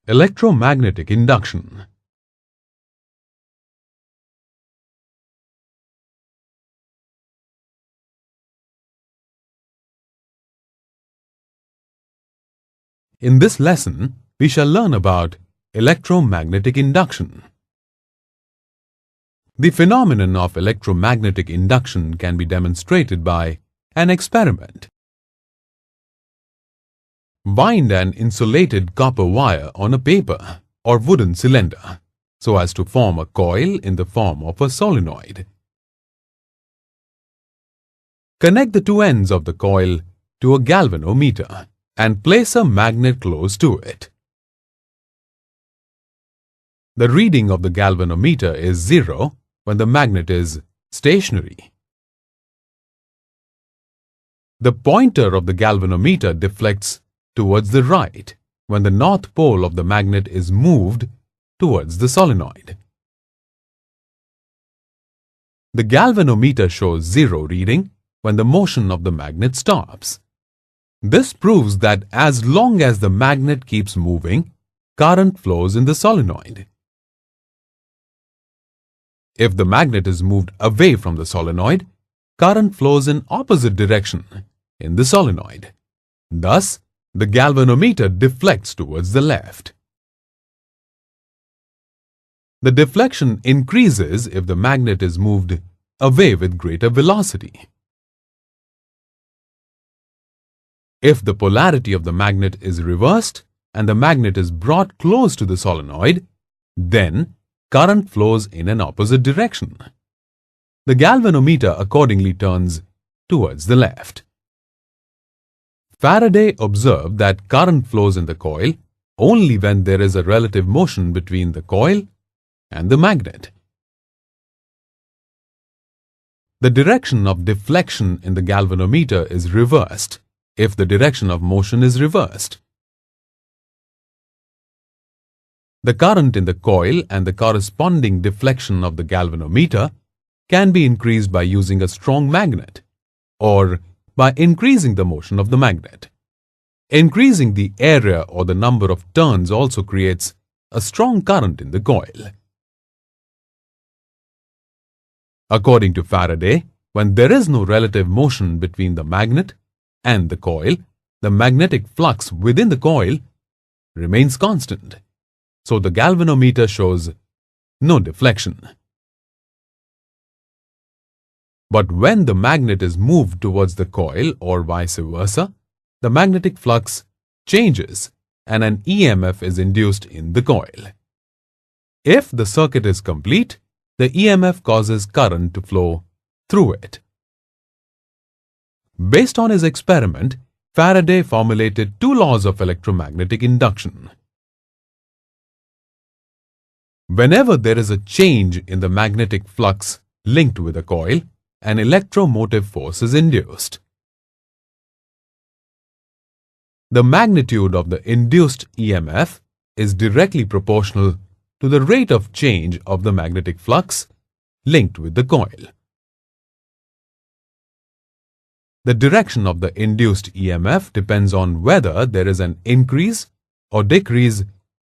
Electromagnetic induction. In this lesson, we shall learn about electromagnetic induction. The phenomenon of electromagnetic induction can be demonstrated by an experiment. Wind an insulated copper wire on a paper or wooden cylinder so as to form a coil in the form of a solenoid. Connect the two ends of the coil to a galvanometer and place a magnet close to it. The reading of the galvanometer is 0 when the magnet is stationary. The pointer of the galvanometer deflects towards the right when the north pole of the magnet is moved towards the solenoid. The galvanometer shows 0 reading when the motion of the magnet stops. This proves that as long as the magnet keeps moving, current flows in the solenoid. If the magnet is moved away from the solenoid, current flows in opposite direction in the solenoid. Thus, the galvanometer deflects towards the left. The deflection increases if the magnet is moved away with greater velocity. If the polarity of the magnet is reversed and the magnet is brought close to the solenoid, then current flows in an opposite direction. The galvanometer accordingly turns towards the left. Faraday observed that current flows in the coil only when there is a relative motion between the coil and the magnet. The direction of deflection in the galvanometer is reversed if the direction of motion is reversed. The current in the coil and the corresponding deflection of the galvanometer can be increased by using a strong magnet or by increasing the motion of the magnet. Increasing the area or the number of turns also creates a strong current in the coil. According to Faraday, when there is no relative motion between the magnet and the coil, the magnetic flux within the coil remains constant. So the galvanometer shows no deflection. But when the magnet is moved towards the coil or vice versa, the magnetic flux changes and an EMF is induced in the coil. If the circuit is complete, the EMF causes current to flow through it. Based on his experiment, Faraday formulated two laws of electromagnetic induction. Whenever there is a change in the magnetic flux linked with a coil, an electromotive force is induced. The magnitude of the induced EMF is directly proportional to the rate of change of the magnetic flux linked with the coil. The direction of the induced EMF depends on whether there is an increase or decrease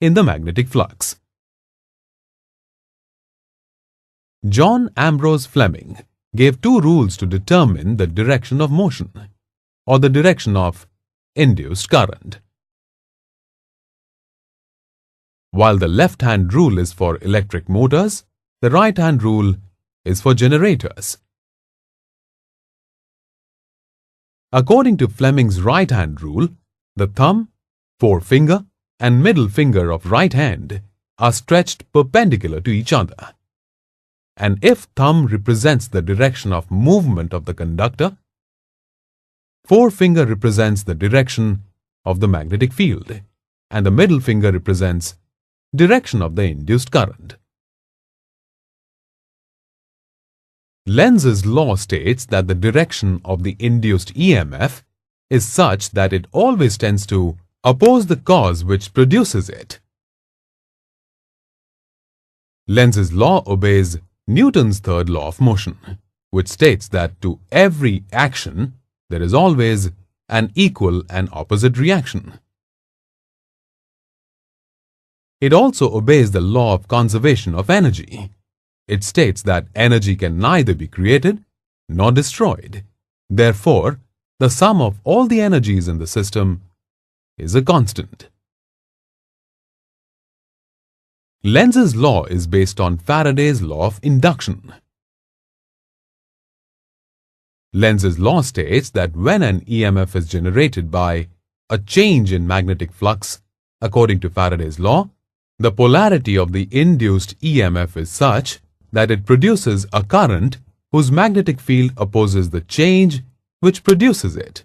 in the magnetic flux. John Ambrose Fleming gave two rules to determine the direction of motion or the direction of induced current. While the left-hand rule is for electric motors, the right-hand rule is for generators. According to Fleming's right-hand rule, the thumb, forefinger, and middle finger of right hand are stretched perpendicular to each other. And if thumb represents the direction of movement of the conductor, forefinger represents the direction of the magnetic field, and the middle finger represents direction of the induced current. Lenz's law states that the direction of the induced EMF is such that it always tends to oppose the cause which produces it. Lenz's law obeys Newton's third law of motion, which states that to every action there is always an equal and opposite reaction. It also obeys the law of conservation of energy. It states that energy can neither be created nor destroyed. Therefore, the sum of all the energies in the system is a constant. Lenz's law is based on Faraday's law of induction. Lenz's law states that when an EMF is generated by a change in magnetic flux, according to Faraday's law, the polarity of the induced EMF is such that it produces a current whose magnetic field opposes the change which produces it.